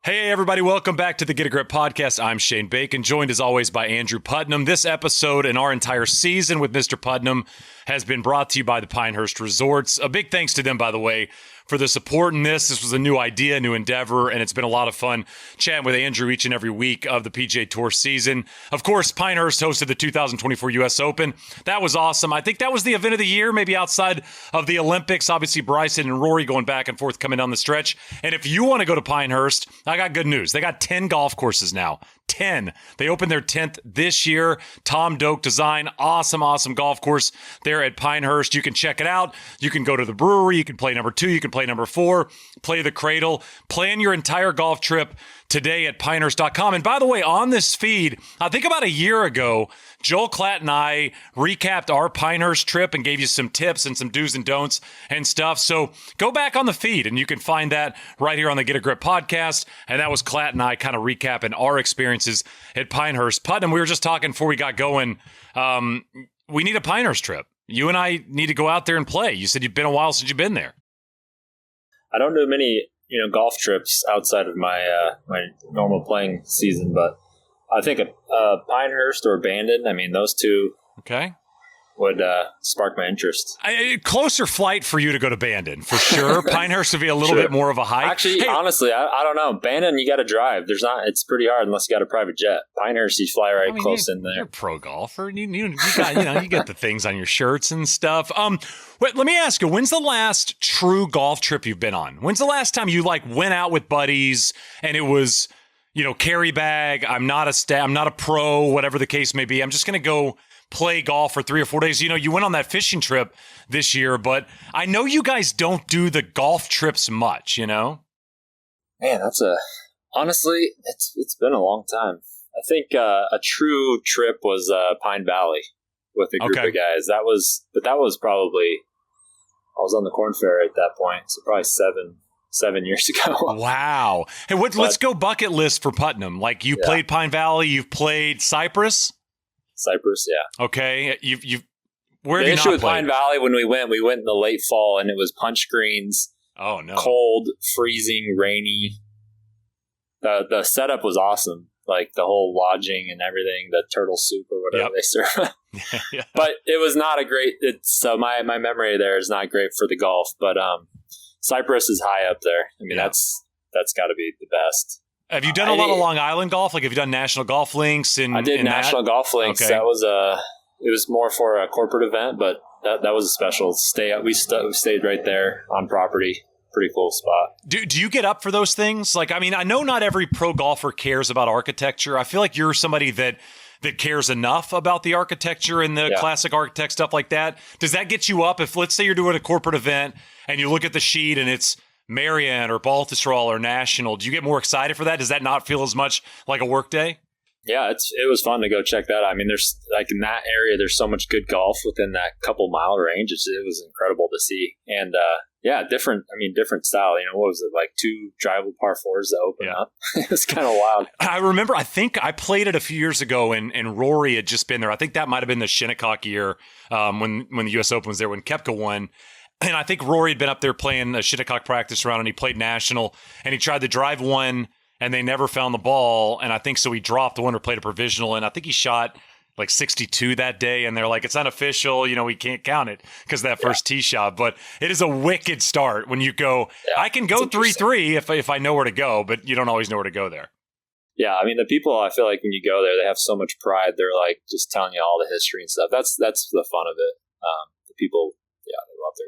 Hey, everybody. Welcome back to the Get a Grip podcast. I'm Shane Bacon, joined as always by Andrew Putnam. This episode and our entire season with Mr. Putnam has been brought to you by the Pinehurst Resorts. A big thanks to them, by the way, for the support in this. This was a new idea, a new endeavor, and it's been a lot of fun chatting with Andrew each and every week of the PGA Tour season. Of course, Pinehurst hosted the 2024 U.S. Open. That was awesome. I think that was the event of the year, maybe outside of the Olympics. Obviously, Bryson and Rory going back and forth coming down the stretch. And if you want to go to Pinehurst, I got good news. They got 10 golf courses now. 10. They opened their 10th this year. Tom Doak design. Awesome golf course there at Pinehurst. You can check it out. You can go to the brewery. You can play number 2. You can play number 4. Play the Cradle. Plan your entire golf trip today at Pinehurst.com. And by the way, on this feed, I think about a year ago, Joel Klatt and I recapped our Pinehurst trip and gave you some tips and some do's and don'ts and stuff. So go back on the feed and you can find that right here on the Get a Grip podcast. And that was Klatt and I kind of recapping our experiences at Pinehurst. Putnam, we were just talking before we got going. We need a Pinehurst trip. You and I need to go out there and play. You said you've been a while since you've been there. I don't do many, golf trips outside of my my normal playing season, but I think Pinehurst or Bandon, those two would spark my interest. Closer flight for you to go to Bandon, for sure. Pinehurst would be a little bit more of a hike. Actually, honestly, I don't know. Bandon, you got to drive. It's pretty hard unless you got a private jet. Pinehurst, you fly close in there. You're a pro golfer. You got, you get the things on your shirts and stuff. Wait, let me ask you, when's the last true golf trip you've been on? When's the last time you went out with buddies and it was, carry bag, I'm not a pro, whatever the case may be. I'm just going to go play golf for 3 or 4 days. You went on that fishing trip this year, but I know you guys don't do the golf trips much, Man, honestly, it's been a long time. I think a true trip was Pine Valley with a group of guys. That was probably, I was on the Korn Ferry at that point, so probably seven years ago. Wow. Hey, let's go bucket list for Putnam. Played Pine Valley, you've played Cypress? Cypress, yeah. Okay. Where have the you issue not with played? Pine Valley when we went in the late fall and it was punch greens. Oh no. Cold, freezing, rainy. The setup was awesome. The whole lodging and everything, the turtle soup or whatever they serve. Yeah. But it was not a great, so my memory there is not great for the golf, but Cypress is high up there. That's got to be the best. Have you done a lot of Long Island golf? Have you done National Golf Links? I did National Golf Links. Okay. That was it was more for a corporate event, but that was a special stay. We stayed right there on property. Pretty cool spot. Do you get up for those things? I know not every pro golfer cares about architecture. I feel like you're somebody that cares enough about the architecture and the classic architect stuff like that. Does that get you up? If, let's say you're doing a corporate event and you look at the sheet and it's Marianne or Baltusrol or National, do you get more excited for that? Does that not feel as much like a work day? Yeah, it was fun to go check that out. There's in that area, there's so much good golf within that couple mile range. It was incredible to see. And different style. What was it, 2 drivable par 4s that open up? It was kind of wild. I remember, I think I played it a few years ago and Rory had just been there. I think that might have been the Shinnecock year when the U.S. Open was there, when Koepka won. And I think Rory had been up there playing a Shinnecock practice round and he played National and he tried to drive one and they never found the ball. And I think so he dropped one or played a provisional. And I think he shot 62 that day. And they're like, it's unofficial. We can't count it because of that first tee shot. But it is a wicked start when you go, I can go 3-3 if I know where to go, but you don't always know where to go there. Yeah, the people, I feel like when you go there, they have so much pride. They're just telling you all the history and stuff. That's the fun of it. The people, they love their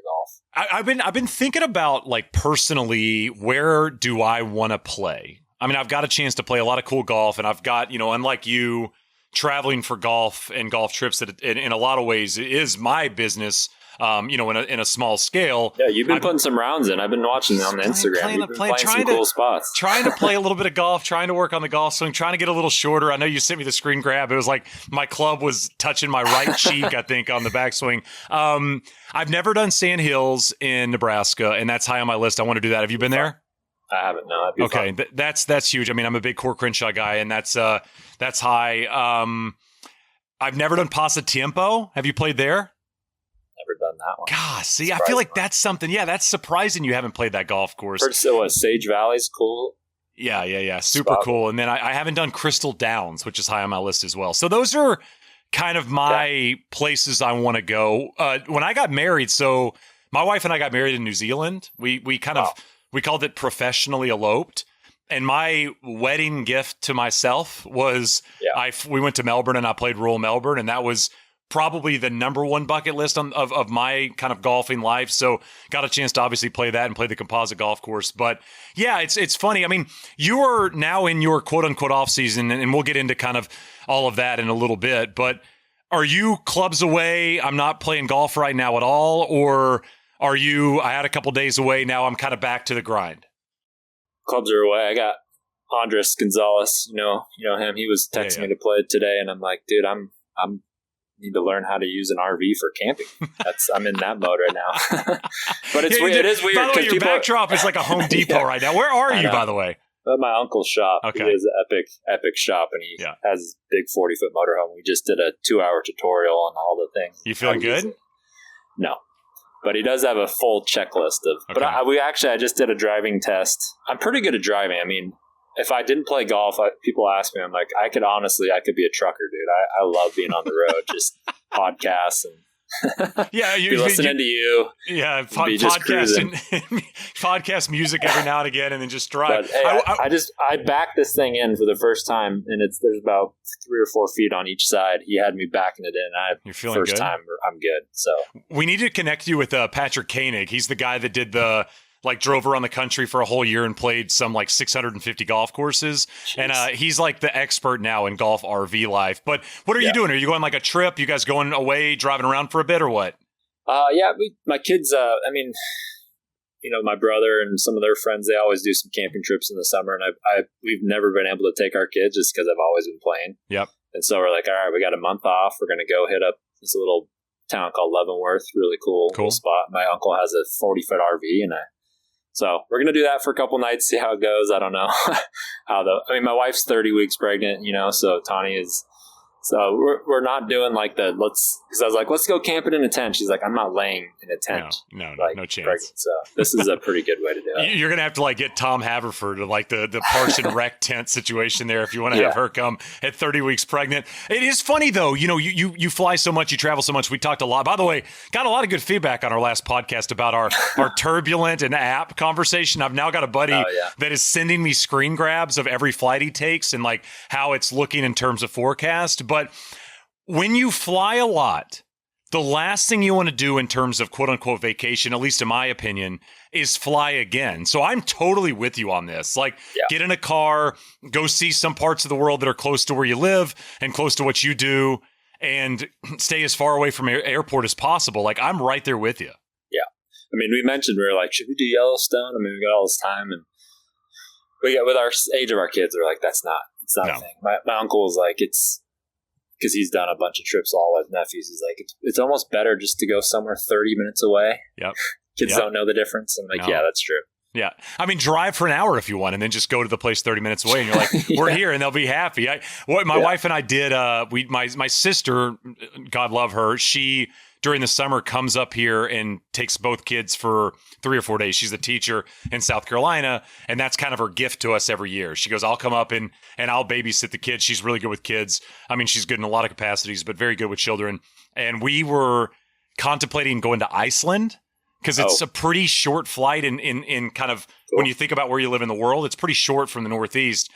golf. I've been thinking about personally, where do I want to play? I've got a chance to play a lot of cool golf, and I've got, unlike you, traveling for golf and golf trips that in a lot of ways is my business. In a small scale. Yeah, you've been putting some rounds in. I've been watching on Instagram. You've been playing some cool spots. Trying to play a little bit of golf, trying to work on the golf swing, trying to get a little shorter. I know you sent me the screen grab. It was my club was touching my right cheek, I think, on the backswing. I've never done Sand Hills in Nebraska, and that's high on my list. I want to do that. Have you been there? I haven't. No. Okay, that's huge. I'm a big Core Crenshaw guy, and that's high. I've never done Pasatiempo. Have you played there? Never done that one. God, see, I feel like that's something. Yeah, that's surprising you haven't played that golf course. So Sage Valley's cool. Yeah. Super cool. And then I haven't done Crystal Downs, which is high on my list as well. So those are kind of my places I want to go. When I got married, so my wife and I got married in New Zealand. We called it professionally eloped. And my wedding gift to myself was we went to Melbourne and I played Royal Melbourne, and that was probably the number one bucket list of my kind of golfing life. So got a chance to obviously play that and play the composite golf course. But yeah, it's funny. I mean, you are now in your quote unquote off season, and we'll get into kind of all of that in a little bit. But are you clubs away? I'm not playing golf right now at all, or are you? I had a couple days away. Now I'm kind of back to the grind. Clubs are away. I got Andres Gonzalez. You know him. He was texting me to play today, and I'm like, dude, I'm need to learn how to use an RV for camping. I'm in that mode right now. But it's weird. It is weird. By the way, your backdrop is like a Home Depot right now. Where are you, by the way? At my uncle's shop. Okay. He has an epic shop, and he has his big 40-foot motorhome. We just did a 2-hour tutorial on all the things. You feeling good? No. But he does have a full checklist of. Okay. But I just did a driving test. I'm pretty good at driving. I mean, if I didn't play golf, people ask me, I'm like, I could be a trucker, dude. I love being on the road, just podcasts and be listening to you. Yeah, podcast music every now and again, and then just drive. But, hey, I backed this thing in for the first time, and there's about 3 or 4 feet on each side. He had me backing it in. You're feeling good? Time, I'm good. So we need to connect you with Patrick Koenig. He's the guy that did drove around the country for a whole year and played some 650 golf courses. Jeez. And he's like the expert now in golf RV life. But what are you doing? Are you going like a trip? You guys going away, driving around for a bit, or what? My kids, my brother and some of their friends, they always do some camping trips in the summer. And we've never been able to take our kids just because I've always been playing. Yep. And so we're like, all right, we got a month off. We're going to go hit up this little town called Leavenworth. Really cool spot. My uncle has a 40-foot RV, and so we're going to do that for a couple nights, see how it goes. I don't know my wife's 30 weeks pregnant, so Tani is, so we're not doing because I was like, let's go camping in a tent. She's like, I'm not laying in a tent. No chance. Pregnant. So this is a pretty good way to do it. You're going to have to get Tom Haverford to the Parks and Rec tent situation there if you want to have her come at 30 weeks pregnant. It is funny though, you fly so much, you travel so much. We talked a lot. By the way, got a lot of good feedback on our last podcast about our turbulent and app conversation. I've now got a buddy that is sending me screen grabs of every flight he takes and how it's looking in terms of forecast. But when you fly a lot, the last thing you want to do in terms of quote unquote vacation, at least in my opinion, is fly again. So I'm totally with you on this. Get in a car, go see some parts of the world that are close to where you live and close to what you do, and stay as far away from airport as possible. I'm right there with you. Yeah. I mean, we mentioned, we were like, should we do Yellowstone? I mean, we got all this time, and with our age of our kids, we're like, it's not a thing. My uncle was like, it's, because he's done a bunch of trips, all his nephews. He's like, it's almost better just to go somewhere 30 minutes away. Yep. Kids don't know the difference. I'm like, yeah, that's true. Yeah. I mean, drive for an hour if you want, and then just go to the place 30 minutes away, and you're like, we're here, and they'll be happy. My wife and I did, my sister, God love her, she, during the summer, comes up here and takes both kids for 3 or 4 days. She's a teacher in South Carolina, and that's kind of her gift to us every year. She goes, I'll come up and I'll babysit the kids. She's really good with kids. I mean, she's good in a lot of capacities, but very good with children. And we were contemplating going to Iceland because it's a pretty short flight in kind of when you think about where you live in the world, it's pretty short from the Northeast.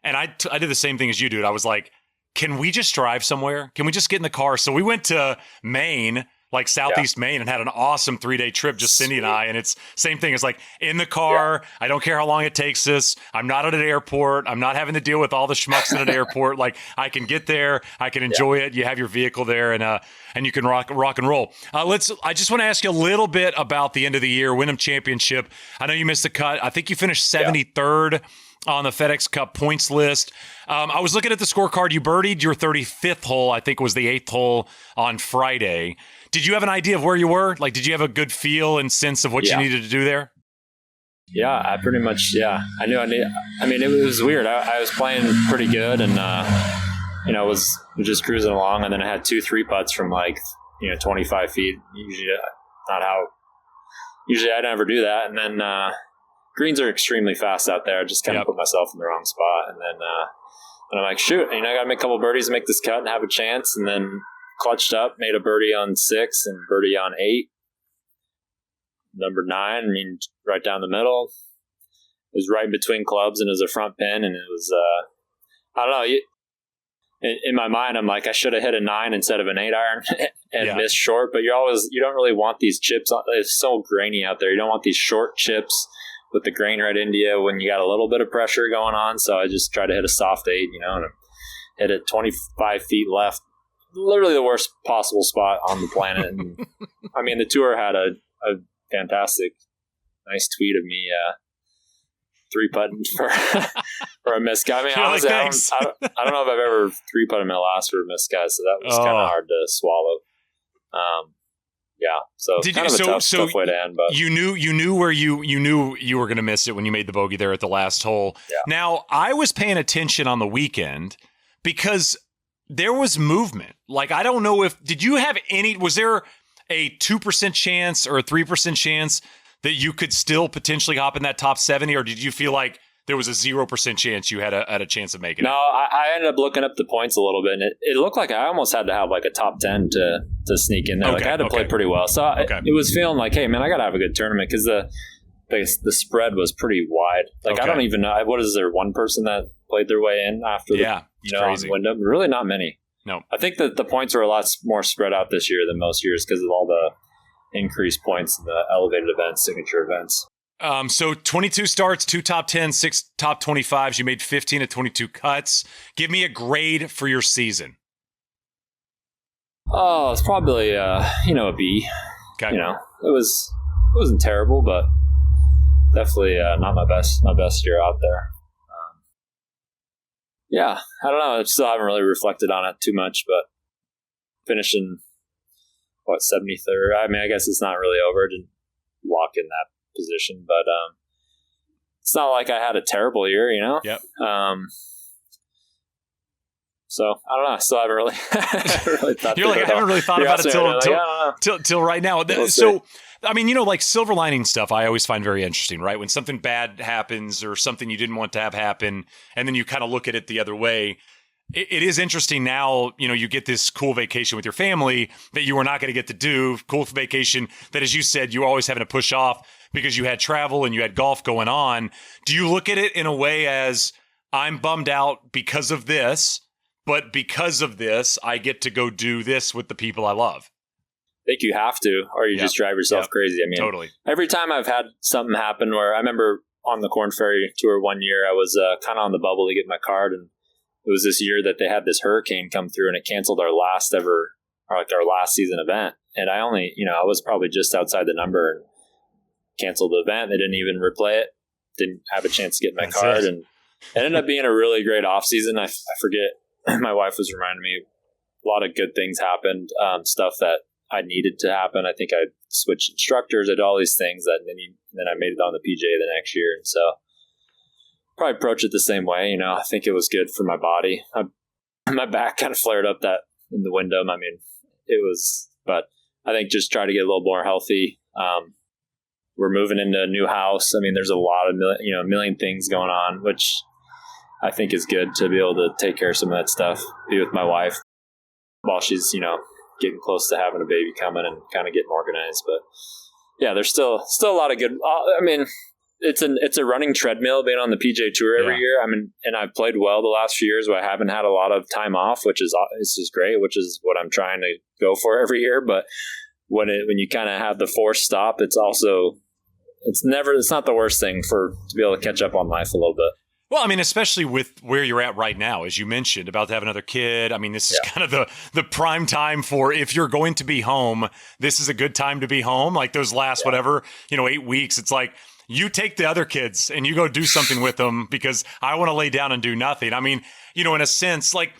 And I did the same thing as you, dude. I was like, can we just drive somewhere? Can we just get in the car? So we went to Maine, Southeast Maine, and had an awesome 3-day trip, just Cindy and I. And it's same thing. It's in the car. Yeah. I don't care how long it takes us. I'm not at an airport. I'm not having to deal with all the schmucks at an airport. I can get there. I can enjoy it. You have your vehicle there, and you can rock and roll. I just want to ask you a little bit about the end of the year, Wyndham Championship. I know you missed the cut. I think you finished 73rd. On the FedEx Cup points list. I was looking at the scorecard. You birdied your 35th hole. I think it was the 8th hole on Friday. Did you have an idea of where you were? Did you have a good feel and sense of what you needed to do there? Yeah, I pretty much, I knew I needed. I mean, it was weird. I was playing pretty good and, was just cruising along. And then I had 2 3-putts from 25 feet. Usually I never do that. And then, greens are extremely fast out there. I just kind of put myself in the wrong spot. And then and I'm like, shoot, I got to make a couple birdies to make this cut and have a chance. And then clutched up, made a birdie on 6 and birdie on 8. Number 9, right down the middle. It was right in between clubs, and it was a front pin, and it was, I don't know. In my mind, I'm like, I should have hit a 9 instead of an 8 iron and missed short. But you don't really want these chips. It's so grainy out there. You don't want these short chips with the grain right into you when you got a little bit of pressure going on. So I just tried to hit a soft 8, and hit it 25 feet left. Literally the worst possible spot on the planet. And the tour had a fantastic, nice tweet of me 3-putting for a missed guy. Honestly, I don't know if I've ever 3-putted my last for a missed guy, so that was kind of hard to swallow. So kind of a tough way to end. But you knew where you were going to miss it when you made the bogey there at the last hole. Yeah. Now, I was paying attention on the weekend because there was movement. Like, I don't know did you have was there a 2% chance or a 3% chance that you could still potentially hop in that top 70, or did you feel like there was a 0% chance you had a chance of making it? No, I ended up looking up the points a little bit, and it looked like I almost had to have like a top 10 to sneak in there. Okay, like I had to play pretty well. So it was feeling like, hey, man, I got to have a good tournament because the spread was pretty wide. Like, I don't even know. What is there, one person that played their way in after on Wyndham? Really not many. No. I think that the points were a lot more spread out this year than most years because of all the increased points in the elevated events, signature events. So 22 starts, 2 top 10s, 6 top 25s. You made 15 of 22 cuts. Give me a grade for your season. Oh, it's probably a B. Okay. It wasn't terrible, but definitely not my best year out there. I don't know. I still haven't really reflected on it too much, but finishing 73rd. I guess it's not really over. I didn't lock in that position, but it's not like I had a terrible year, Yep. So I don't know. I still haven't really, thought. You're like, I haven't really thought about it till right now. So, like silver lining stuff, I always find very interesting, right? When something bad happens or something you didn't want to have happen, and then you kind of look at it the other way. It is interesting now, you get this cool vacation with your family that you were not going to get to do, cool vacation that, as you said, you were always having to push off because you had travel and you had golf going on. Do you look at it in a way as, I'm bummed out because of this, but because of this, I get to go do this with the people I love? I think you have to, or you just drive yourself crazy. Totally. Every time I've had something happen where I remember on the Korn Ferry tour one year, I was kind of on the bubble to get my card, and it was this year that they had this hurricane come through and it canceled our last season event. And I only, I was probably just outside the number and canceled the event. They didn't even replay it. Didn't have a chance to get my card. And it ended up being a really great off season. I forget, my wife was reminding me a lot of good things happened, stuff that I needed to happen. I think I switched instructors, I did all these things that then I made it on the PGA the next year. And so probably approach it the same way. I think it was good for my body. My back kind of flared up that in the Wyndham. But I think just try to get a little more healthy. We're moving into a new house. There's a lot of, a million things going on, which I think is good to be able to take care of some of that stuff, be with my wife while she's, getting close to having a baby coming and kind of getting organized. But yeah, there's still a lot of good, it's a running treadmill being on the PGA Tour every year. And I've played well the last few years where I haven't had a lot of time off, which is great, which is what I'm trying to go for every year. But when you kind of have the forced stop, it's not the worst thing to be able to catch up on life a little bit. Well, especially with where you're at right now, as you mentioned, about to have another kid. This is kind of the prime time for, if you're going to be home, this is a good time to be home. Like those last 8 weeks, it's like, you take the other kids and you go do something with them because I want to lay down and do nothing. In a sense, like,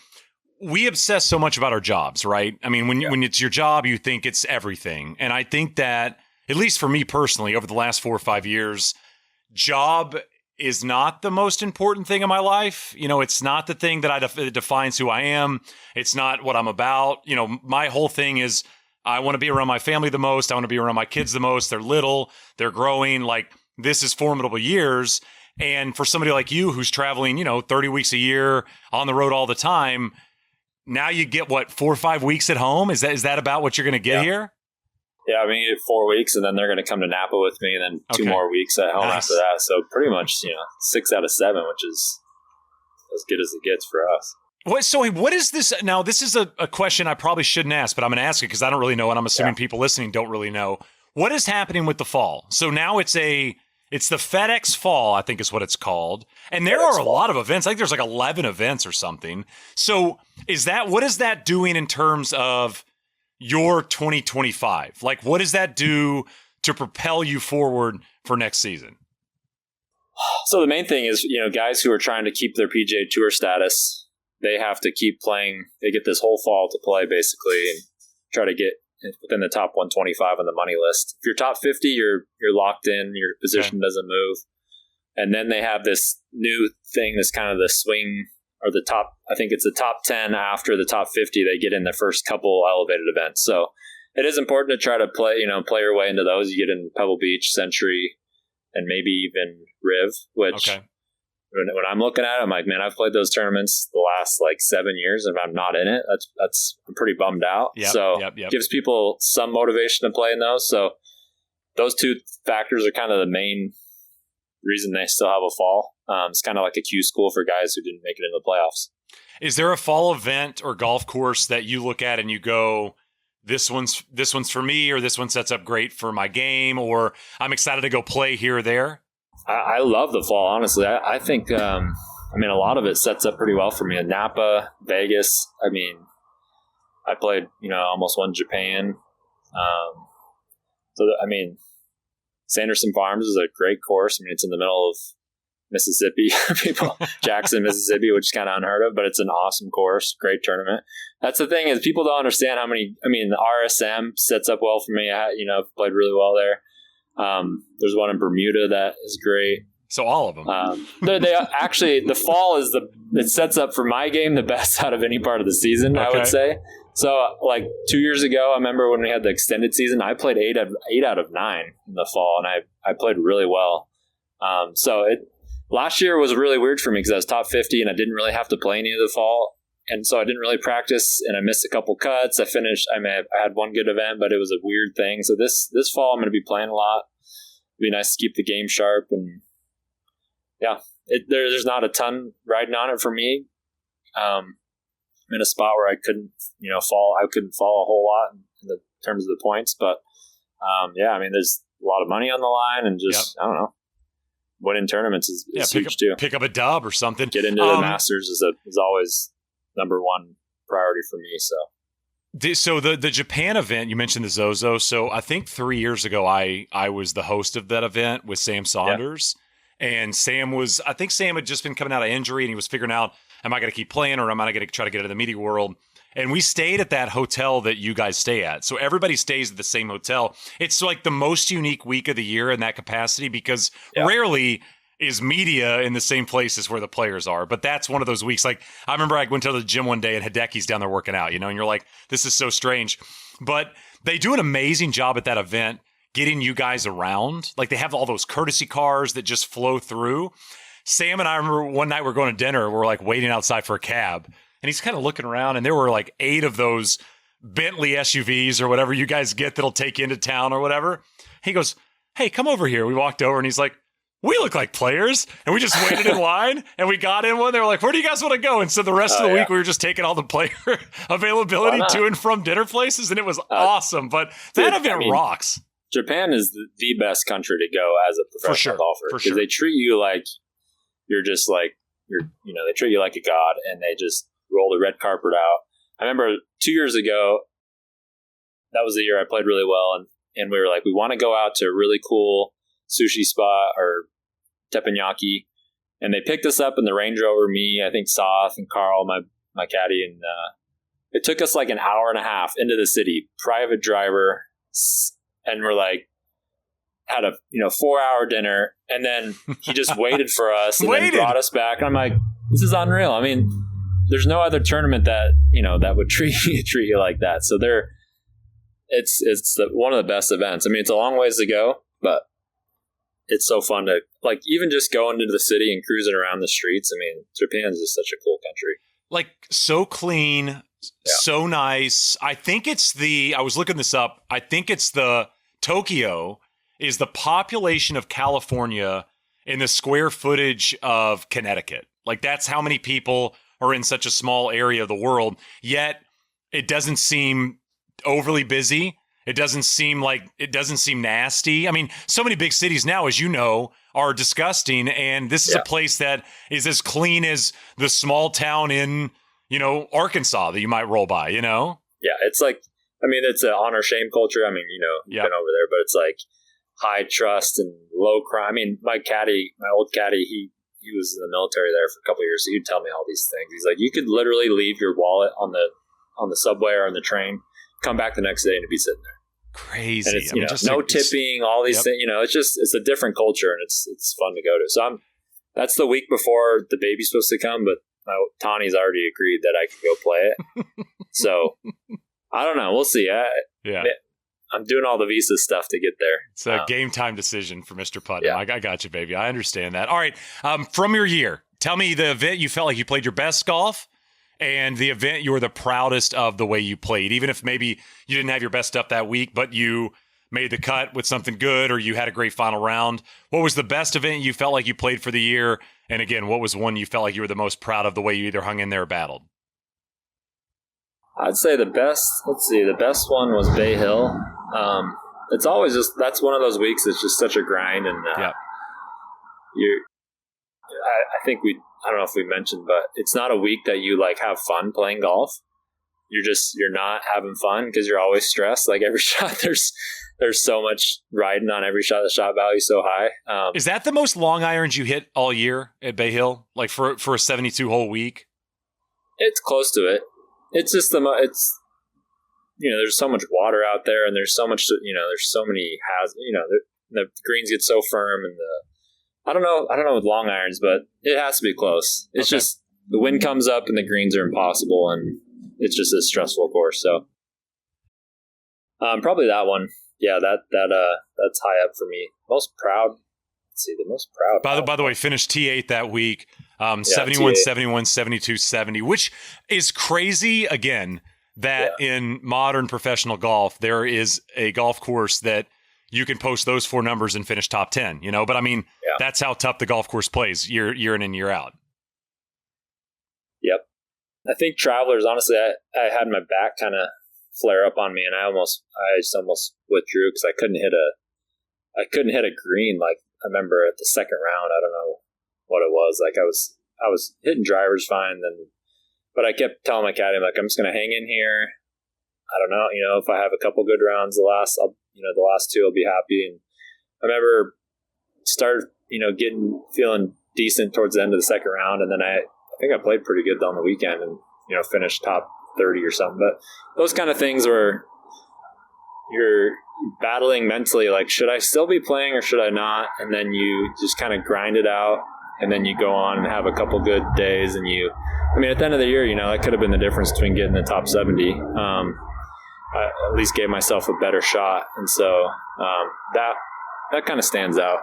we obsess so much about our jobs, right? When it's your job, you think it's everything. And I think that, at least for me personally, over the last 4 or 5 years, job is not the most important thing in my life. It's not the thing that defines who I am. It's not what I'm about. My whole thing is, I want to be around my family the most. I want to be around my kids the most. They're little, they're growing. Like, this is formidable years. And for somebody like you who's traveling, 30 weeks a year on the road all the time, now you get 4 or 5 weeks at home? Is that about what you're going to get here? Yeah, I mean, you get 4 weeks, and then they're going to come to Napa with me, and then 2 more weeks at home after that. So pretty much, 6 out of 7, which is as good as it gets for us. What is this? Now, this is a question I probably shouldn't ask, but I'm going to ask it because I don't really know, and I'm assuming people listening don't really know. What is happening with the fall? So now it's the FedEx Fall, I think is what it's called. And there are a lot of events. I think there's 11 events or something. So what is that doing in terms of your 2025? What does that do to propel you forward for next season? So the main thing is, guys who are trying to keep their PGA Tour status, they have to keep playing. They get this whole fall to play, basically, and try to get within the top 125 on the money list. If you're top 50, you're locked in. Your position doesn't move. And then they have this new thing, this kind of the swing, or the top, I think it's the top 10 after the top 50, they get in the first couple elevated events. So it is important to try to play your way into those. You get in Pebble Beach, Century, and maybe even Riv, which when I'm looking at it, I'm like, man, I've played those tournaments the last 7 years, and if I'm not in it, I'm pretty bummed out. Yep. Gives people some motivation to play in those. So those two factors are kind of the main reason they still have a fall. It's kind of like a Q school for guys who didn't make it into the playoffs. Is there a fall event or golf course that you look at and you go, this one's for me, or this one sets up great for my game, or I'm excited to go play here or there? I love the fall, honestly. I think, a lot of it sets up pretty well for me. In Napa, Vegas, I played, almost won Japan. Sanderson Farms is a great course. It's in the middle of Mississippi, Jackson, Mississippi, which is kind of unheard of, but it's an awesome course, great tournament. That's the thing, is people don't understand how many. The RSM sets up well for me. I've played really well there. There's one in Bermuda that is great. So all of them. They actually, the fall it sets up for my game the best out of any part of the season, I would say. So 2 years ago, I remember when we had the extended season, I played 8 out of 9 in the fall, and I played really well. Last year was really weird for me because I was top 50 and I didn't really have to play any of the fall. And so I didn't really practice, and I missed a couple cuts. I had one good event, but it was a weird thing. So this fall I'm going to be playing a lot. It'd be nice to keep the game sharp, and there's not a ton riding on it for me. I'm in a spot where I couldn't, fall. I couldn't fall a whole lot in terms of the points, but there's a lot of money on the line, and just I don't know. Winning tournaments is huge too. Pick up a dub or something. Get into the Masters is always number one priority for me. So the Japan event, you mentioned the Zozo. So I think 3 years ago, I was the host of that event with Sam Saunders, and Sam had just been coming out of injury, and he was figuring out, am I going to keep playing, or am I going to try to get into the media world? And we stayed at that hotel that you guys stay at. So everybody stays at the same hotel. It's the most unique week of the year in that capacity, because rarely is media in the same places where the players are. But that's one of those weeks. I remember I went to the gym one day and Hideki's down there working out, and you're like, this is so strange. But they do an amazing job at that event getting you guys around. They have all those courtesy cars that just flow through. Sam and I remember one night we're going to dinner. We're waiting outside for a cab. And he's kind of looking around, and there were 8 of those Bentley SUVs or whatever you guys get that'll take you into town or whatever. He goes, hey, come over here. We walked over, and he's like, we look like players. And we just waited in line, and we got in one. They were like, where do you guys want to go? And so the rest of the week, we were just taking all the player availability to and from dinner places, and it was awesome. But that event rocks. Japan is the best country to go as a professional golfer, because they treat you like you're just they treat you like a god, and they just roll the red carpet out. I remember 2 years ago, that was the year I played really well, and we were like, we want to go out to a really cool sushi spot or teppanyaki, and they picked us up in the Range Rover, me, I think Soth and Carl, my caddy, and it took us an hour and a half into the city, private driver, and we're had a 4-hour dinner, and then he just waited for us and then brought us back, and I'm like, this is unreal. There's no other tournament that that would treat you like that. So it's one of the best events. It's a long ways to go, but it's so fun to like even just going into the city and cruising around the streets. I mean, Japan is just such a cool country. Like so clean, so nice. I think I was looking this up. I think it's Tokyo is the population of California in the square footage of Connecticut. Like that's how many people are in such a small area of the world. Yet it doesn't seem overly busy. It doesn't seem nasty. I mean, so many big cities now, as you know, are disgusting. And this is a place that is as clean as the small town in, Arkansas that you might roll by, Yeah, it's like, I mean, it's an honor shame culture. I mean, you've been over there, but it's like high trust and low crime. I mean, my old caddy, he was in the military there for a couple of years. So he'd tell me all these things. He's like, you could literally leave your wallet on the subway or on the train, come back the next day and it'd be sitting there. Crazy. And it's, no tipping, all these things, it's a different culture and it's fun to go to. So that's the week before the baby's supposed to come, but Tawny's already agreed that I can go play it. So I don't know. We'll see. I'm doing all the visa stuff to get there. It's a game time decision for Mr. Putnam. Yeah. I got you, baby. I understand that. All right. From your year, tell me the event you felt like you played your best golf and the event you were the proudest of the way you played, even if maybe you didn't have your best stuff that week, but you made the cut with something good or you had a great final round. What was the best event you felt like you played for the year? And again, what was one you felt like you were the most proud of the way you either hung in there or battled? I'd say the best one was Bay Hill. It's always that's one of those weeks that's just such a grind. And I think I don't know if we mentioned, but it's not a week that you like have fun playing golf. You're not having fun because you're always stressed. Like every shot, there's so much riding on every shot. The shot value is so high. Is that the most long irons you hit all year at Bay Hill? Like for a 72 hole week? It's close to it. It's just there's so much water out there and there's so much, there's so many the greens get so firm and I don't know with long irons, but it has to be close. It's just the wind comes up and the greens are impossible and it's just a stressful course. So probably that one. Yeah, that's high up for me. Most proud. Let's see, the most proud. By the way, finished T8 that week. 71, 71, 72, 70, which is crazy again that in modern professional golf, there is a golf course that you can post those four numbers and finish top 10, but I mean, that's how tough the golf course plays year in and year out. Yep. I think Travelers, honestly, I had my back kind of flare up on me and I just almost withdrew because I couldn't hit a green. Like I remember at the second round, I don't know what it was. Like I was hitting drivers fine but I kept telling my caddy, I'm just going to hang in here. I don't know, if I have a couple good rounds, the last two I'll be happy. And I remember feeling decent towards the end of the second round. And then I think I played pretty good on the weekend and, finished top 30 or something. But those kind of things where you're battling mentally, like, should I still be playing or should I not? And then you just kind of grind it out and then you go on and have a couple good days and at the end of the year, that could have been the difference between getting the top 70. I at least gave myself a better shot. And so that kind of stands out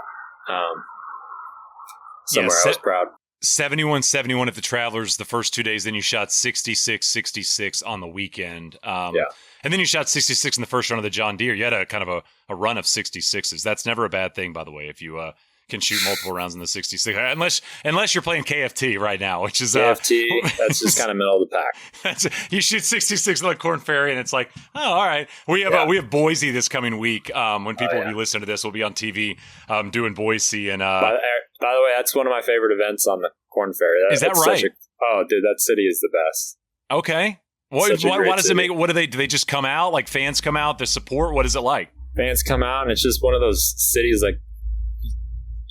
somewhere. I was proud. 71 at the Travelers the first 2 days. Then you shot 66 on the weekend. And then you shot 66 in the first round of the John Deere. You had a kind of a run of 66s. That's never a bad thing, by the way, if you can shoot multiple rounds in the 66. Unless you're playing KFT right now, which is KFT. That's just kind of middle of the pack. You shoot 66 on the Korn Ferry, and it's like, oh, all right. We have Boise this coming week. When people will be listening to this, we'll be on TV doing Boise. And by the way, that's one of my favorite events on the Korn Ferry. Is that right? Oh, dude, that city is the best. Okay. Why does it make? What do they just come out? Like fans come out, the support. What is it like? Fans come out, and it's just one of those cities. Like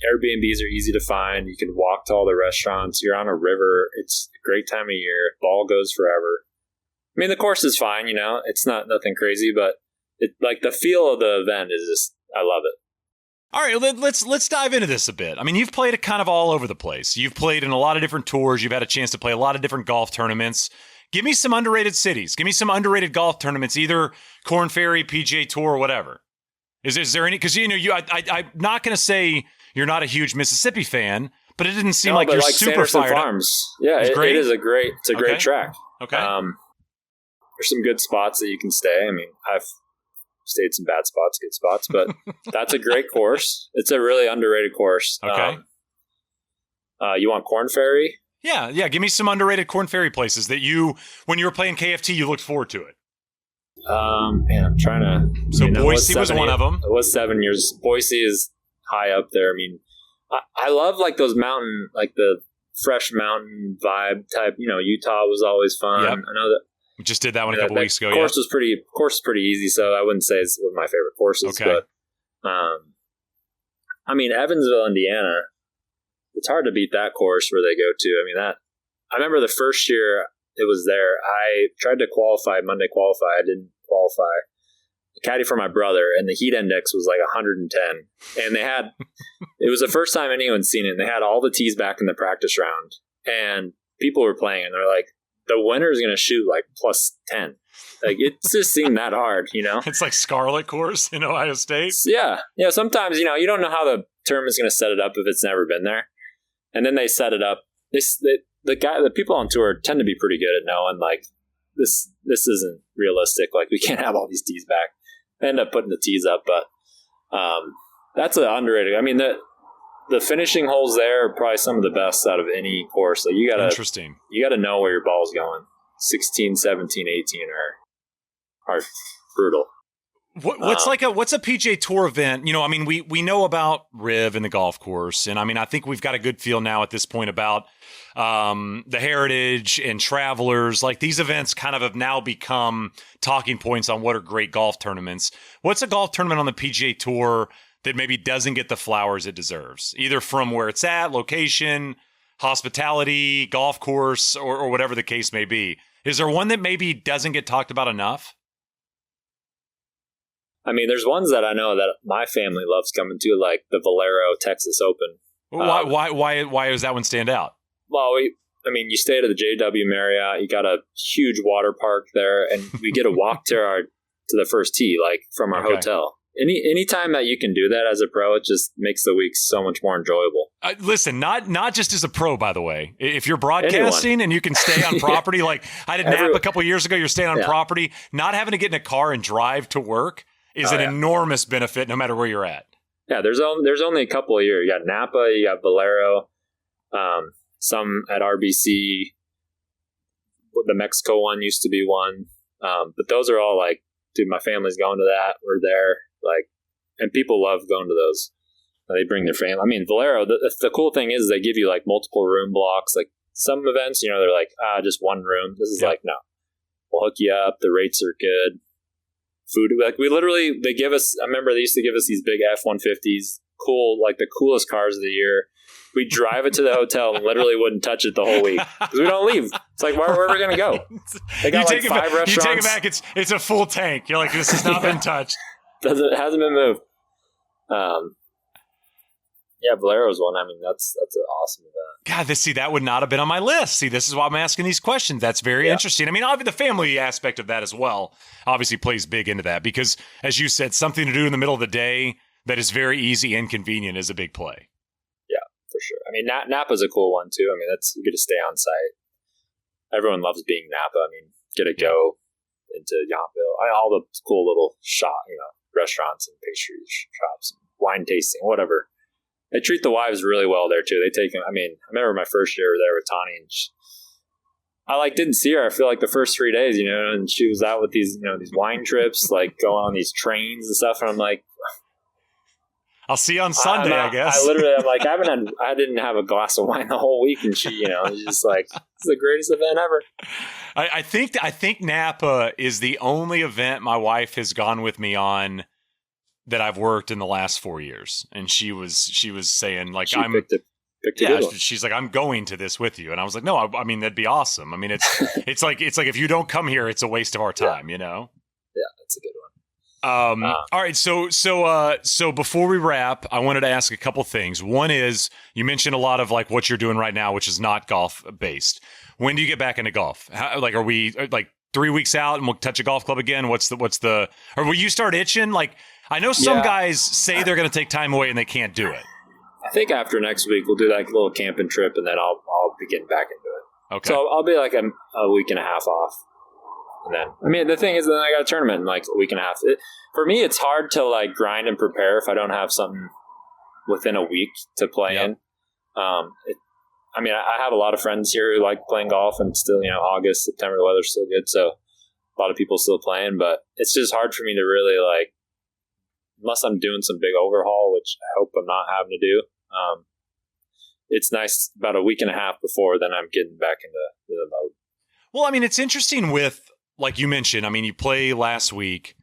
Airbnbs are easy to find. You can walk to all the restaurants. You're on a river. It's a great time of year. Ball goes forever. I mean, the course is fine. It's not nothing crazy, but the feel of the event is just. I love it. All right, let's dive into this a bit. I mean, you've played it kind of all over the place. You've played in a lot of different tours. You've had a chance to play a lot of different golf tournaments. Give me some underrated cities. Give me some underrated golf tournaments, either Korn Ferry, PGA Tour, or whatever. Is there any? Because I'm not going to say you're not a huge Mississippi fan, but it didn't seem No, like but you're like super Sanderson fired up. Farms. Yeah, It's great? it's a great Okay. track. Okay. There's some good spots that you can stay. I mean, I've stayed some bad spots, good spots, but that's a great course. It's a really underrated course. Okay. You want Korn Ferry? Yeah. Give me some underrated Korn Ferry places that when you were playing KFT, you looked forward to it. Man, I'm trying to. So Boise was one of them. It was 7 years. Boise is high up there. I mean, I love like those mountain, like the fresh mountain vibe type. Utah was always fun. Yep. I know that. We just did that one a couple weeks ago. Course was pretty easy, so I wouldn't say it's one of my favorite courses. Okay. But I mean, Evansville, Indiana. It's hard to beat that course where they go to. I mean, I remember the first year it was there. I tried to Monday qualify. I didn't qualify. I caddy for my brother, and the heat index was like 110. And it was the first time anyone's seen it. And they had all the tees back in the practice round, and people were playing, and they're like, the winner is going to shoot like plus 10. Like, it just seemed that hard, It's like Scarlet Course in Ohio State. Yeah. Sometimes, you don't know how the tournament's going to set it up if it's never been there. And then they set it up. The people on tour tend to be pretty good at knowing, like, this isn't realistic. Like, we can't have all these tees back. They end up putting the tees up, but that's an underrated. I mean, the finishing holes there are probably some of the best out of any course. Like, Interesting. You got to know where your ball's going. 16, 17, 18 are brutal. What's a PGA Tour event? I mean, we know about Riv and the golf course, and I mean, I think we've got a good feel now at this point about the Heritage and Travelers. Like, these events kind of have now become talking points on what are great golf tournaments. What's a golf tournament on the PGA Tour that maybe doesn't get the flowers it deserves, either from where it's at, location, hospitality, golf course, or whatever the case may be? Is there one that maybe doesn't get talked about enough? I mean, there's ones that I know that my family loves coming to, like the Valero Texas Open. Why does that one stand out? Well, you stay at the JW Marriott. You got a huge water park there, and we get a walk to the first tee, like from our hotel. Anytime that you can do that as a pro, it just makes the week so much more enjoyable. Listen, not just as a pro, by the way. If you're broadcasting and you can stay on property, yeah. Like I did Napa a couple of years ago, you're staying on property. Not having to get in a car and drive to work is an enormous benefit, no matter where you're at. Yeah, there's only a couple a year. You got Napa, you got Valero, some at RBC. The Mexico one used to be one, but those are all like, dude, my family's going to that. We're there. Like, and people love going to those. They bring their family. I mean, Valero, the cool thing is they give you like multiple room blocks. Like some events, they're like, just one room. This is like, no, we'll hook you up. The rates are good. Food, like they give us, I remember they used to give us these big F-150s, cool, like the coolest cars of the year. We drive it to the hotel and literally wouldn't touch it the whole week because we don't leave. It's like, where are we going to go? They got like 5 restaurants. You take it back. It's a full tank. You're like, this has not been touched. It hasn't been moved. Yeah, Valero's one. I mean, that's an awesome event. God, that would not have been on my list. See, this is why I'm asking these questions. That's very interesting. I mean, obviously, the family aspect of that as well obviously plays big into that because, as you said, something to do in the middle of the day that is very easy and convenient is a big play. Yeah, for sure. I mean, Napa's a cool one too. I mean, you get to stay on site. Everyone loves being Napa. I mean, get to go into Yountville. All the cool little restaurants and pastry shops, and wine tasting, whatever. They treat the wives really well there too. They take them. I mean, I remember my first year there with Tani, and I didn't see her. I feel like the first 3 days, and she was out with these, these wine trips, like going on these trains and stuff. And I'm like, I'll see you on Sunday, I guess. I'm like, I didn't have a glass of wine the whole week, and she's just like, it's the greatest event ever. I think Napa is the only event my wife has gone with me on that I've worked in the last 4 years, and she was saying like, she's like, I'm going to this with you, and I was like, no, I mean that'd be awesome. I mean it's like if you don't come here, it's a waste of our time, Yeah, that's a good one. All right, so before we wrap, I wanted to ask a couple things. One is, you mentioned a lot of like what you're doing right now, which is not golf based. When do you get back into golf? Are we like 3 weeks out and we'll touch a golf club again? Or will you start itching? Like, I know some guys say they're going to take time away and they can't do it. I think after next week we'll do like a little camping trip, and then I'll be getting back into it. Okay. So I'll be like a week and a half off. And then, I mean, the thing is, then I got a tournament in like a week and a half. For me, it's hard to like grind and prepare if I don't have something within a week to play in. I mean, I have a lot of friends here who like playing golf, and it's still, August, September, the weather's still good. So a lot of people still playing, but it's just hard for me to really like, unless I'm doing some big overhaul, which I hope I'm not having to do. It's nice about a week and a half before, then I'm getting back into the mode. Well, I mean, it's interesting with, like you mentioned, I mean, you play last week,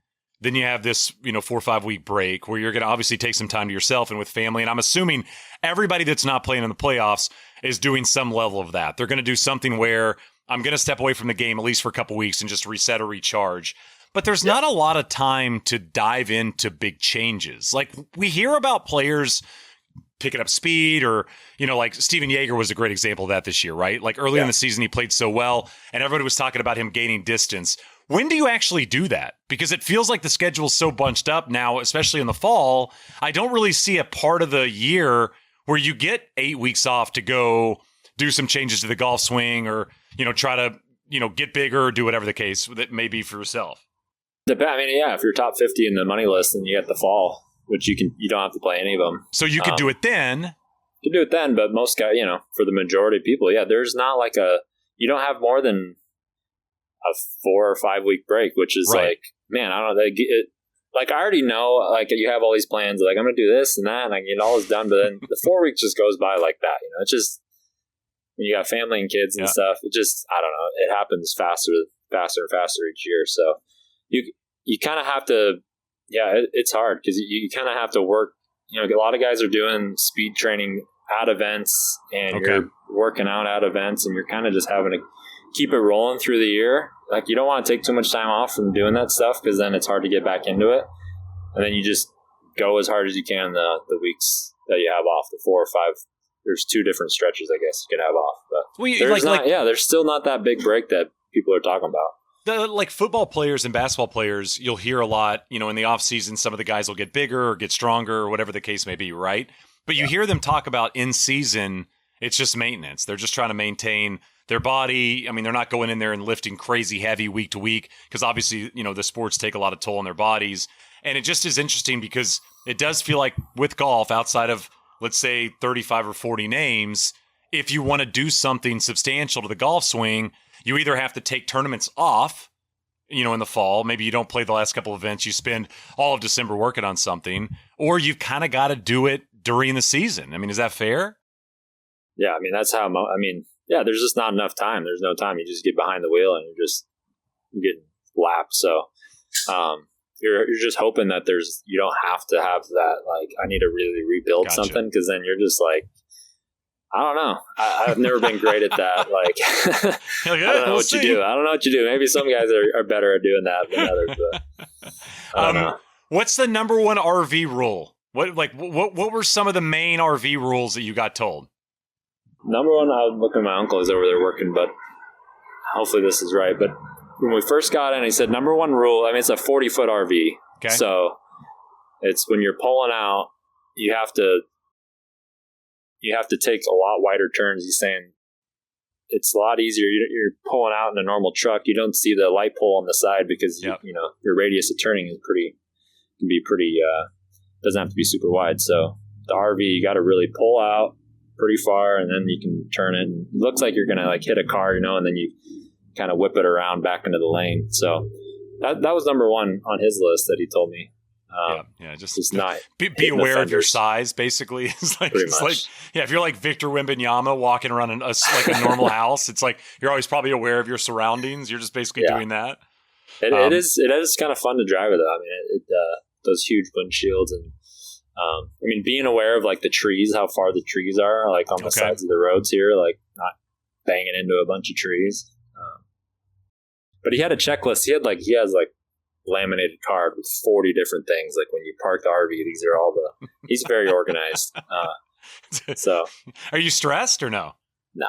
then you have this, 4 or 5 week break where you're going to obviously take some time to yourself and with family. And I'm assuming everybody that's not playing in the playoffs is doing some level of that. They're going to do something where I'm going to step away from the game at least for a couple weeks and just reset or recharge. But there's not a lot of time to dive into big changes. Like we hear about players picking up speed or, like Steven Yeager was a great example of that this year, right? Like early in the season, he played so well and everybody was talking about him gaining distance. When do you actually do that? Because it feels like the schedule's so bunched up now, especially in the fall. I don't really see a part of the year where you get 8 weeks off to go do some changes to the golf swing or, try to, get bigger or do whatever the case that may be for yourself. I mean, if you're top 50 in the money list, then you get the fall, which you don't have to play any of them. So you could do it then. You can do it then, but most guys, for the majority of people, there's not like you don't have more than a 4 or 5 week break, which is like, man, I don't know. Like, I already know, like, you have all these plans, like, I'm going to do this and that, and I get all this done, but then the 4 weeks just goes by like that. It's just, when you got family and kids and stuff, it just, I don't know, it happens faster and faster each year. So you kind of have to, it's hard because you kind of have to work. A lot of guys are doing speed training at events, and you're working out at events, and you're kind of just having to keep it rolling through the year. Like, you don't want to take too much time off from doing that stuff because then it's hard to get back into it. And then you just go as hard as you can the weeks that you have off, the 4 or 5. There's 2 different stretches, I guess, you could have off. But there's still not that big break that people are talking about. Like football players and basketball players, you'll hear a lot, in the offseason, some of the guys will get bigger or get stronger or whatever the case may be, right? But you hear them talk about in season, it's just maintenance. They're just trying to maintain their body. I mean, they're not going in there and lifting crazy heavy week to week because obviously, the sports take a lot of toll on their bodies. And it just is interesting because it does feel like with golf, outside of, let's say, 35 or 40 names, if you want to do something substantial to the golf swing, you either have to take tournaments off, in the fall. Maybe you don't play the last couple of events. You spend all of December working on something, or you've kind of got to do it during the season. I mean, is that fair? Yeah, I mean, that's how, there's just not enough time. There's no time. You just get behind the wheel and you're getting lapped. So you're just hoping that you don't have to have that, like, I need to really rebuild something, because then you're just like, I don't know. I've never been great at that. Like, I don't know what you do. I don't know what you do. Maybe some guys are better at doing that than others. But I don't know. What's the number one RV rule? What were some of the main RV rules that you got told? Number one, I was looking at my uncle. He's over there working, but hopefully this is right. But when we first got in, he said, number one rule, it's a 40-foot RV. Okay. So it's when you're pulling out, you have to take a lot wider turns. He's saying it's a lot easier. You're pulling out in a normal truck. You don't see the light pole on the side because your radius of turning can be pretty. Doesn't have to be super wide. So the RV, you got to really pull out pretty far, and then you can turn it. And it looks like you're gonna like hit a car, and then you kind of whip it around back into the lane. So that was number one on his list that he told me. Just not be aware of your size. Basically, if you're like Victor Wembanyama walking around a normal house, it's like you're always probably aware of your surroundings. You're just basically doing that. It is kind of fun to drive it though. I mean, those huge windshields and being aware of like the trees, how far the trees are, like on the sides of the roads here, like not banging into a bunch of trees. But he had a checklist. He has laminated card with 40 different things. Like when you park the RV, these are all he's very organized. So are you stressed or no? No.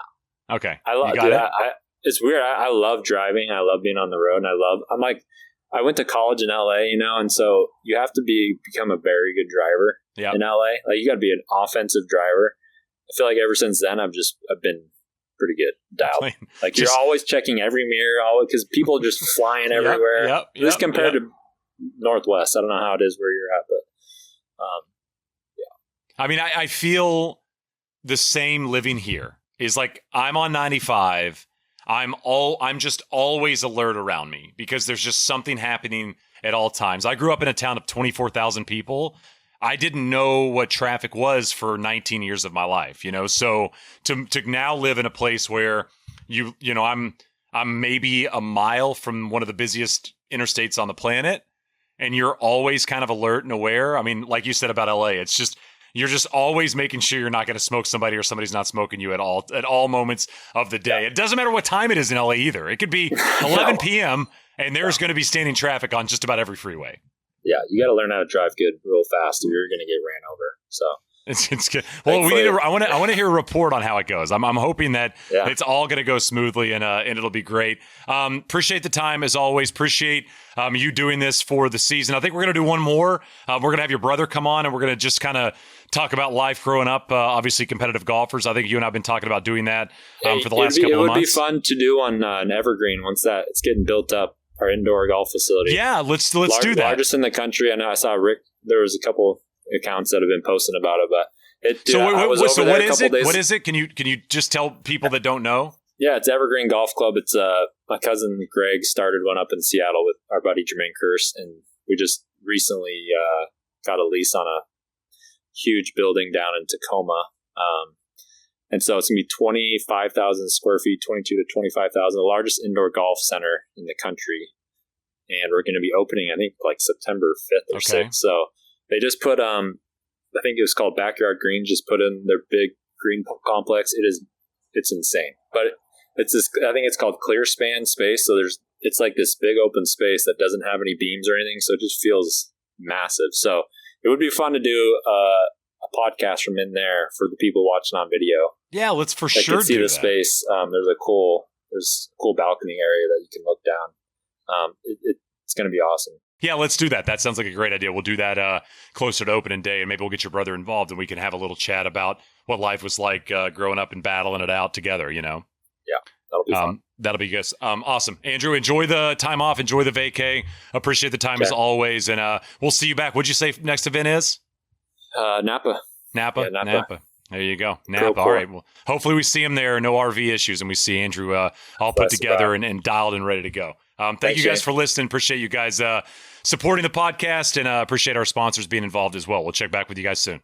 Okay. I love, it's weird. I love driving. I love being on the road, and I'm like, I went to college in LA, and so you have to become a very good driver in LA. Like, you got to be an offensive driver. I feel like ever since then, I've been pretty good dialed. Like, you're always checking every mirror, because people are just flying everywhere. At least compared to Northwest. I don't know how it is where you're at, but I mean, I feel the same living here. Is like, I'm on 95. I'm just always alert around me because there's just something happening at all times. I grew up in a town of 24,000 people. I didn't know what traffic was for 19 years of my life, So to now live in a place where I'm maybe a mile from one of the busiest interstates on the planet, and you're always kind of alert and aware. I mean, like you said about LA, it's just, you're just always making sure you're not going to smoke somebody or somebody's not smoking you at all moments of the day. It doesn't matter what time it is in LA either. It could be 11 p.m. and there's going to be standing traffic on just about every freeway. Yeah, you got to learn how to drive good real fast or you're going to get ran over. So it's good. Well, I want to hear a report on how it goes. I'm hoping that it's all going to go smoothly and it'll be great. Appreciate the time as always. Appreciate you doing this for the season. I think we're going to do one more. We're going to have your brother come on and we're going to just kind of talk about life growing up. Obviously, competitive golfers. I think you and I've been talking about doing that for the last couple of months. It would be fun to do on an Evergreen once that it's getting built up. Our indoor golf facility. Yeah, let's do that. Largest in the country. I know I saw Rick. There was a couple accounts that have been posting about it, but what is it? Can you just tell people that don't know? Yeah, it's Evergreen Golf Club. It's my cousin Greg started one up in Seattle with our buddy Jermaine Kearse, and we just recently got a lease on a huge building down in Tacoma. And so it's going to be 25,000 square feet, 22 to 25,000, the largest indoor golf center in the country. And we're going to be opening, I think, like September 5th or 6th. So they just put, I think it was called Backyard Greens, just put in their big green complex. It's insane. But it's this, I think it's called Clear Span Space. So it's like this big open space that doesn't have any beams or anything. So it just feels massive. So it would be fun to do a podcast from in there for the people watching on video. Yeah, let's for sure can see do the that. Space. There's a cool balcony area that you can look down. It's going to be awesome. Yeah, let's do that. That sounds like a great idea. We'll do that closer to opening day, and maybe we'll get your brother involved, and we can have a little chat about what life was like growing up and battling it out together. Yeah, that'll be fun. That'll be good. Awesome, Andrew. Enjoy the time off. Enjoy the vacay. Appreciate the time as always, and we'll see you back. What'd you say next event is? Napa. Napa. Yeah, Napa. There you go. Napa. All right. Well, hopefully we see him there. No RV issues. And we see Andrew all put together and dialed and ready to go. Thank you guys for listening. Appreciate you guys supporting the podcast and appreciate our sponsors being involved as well. We'll check back with you guys soon.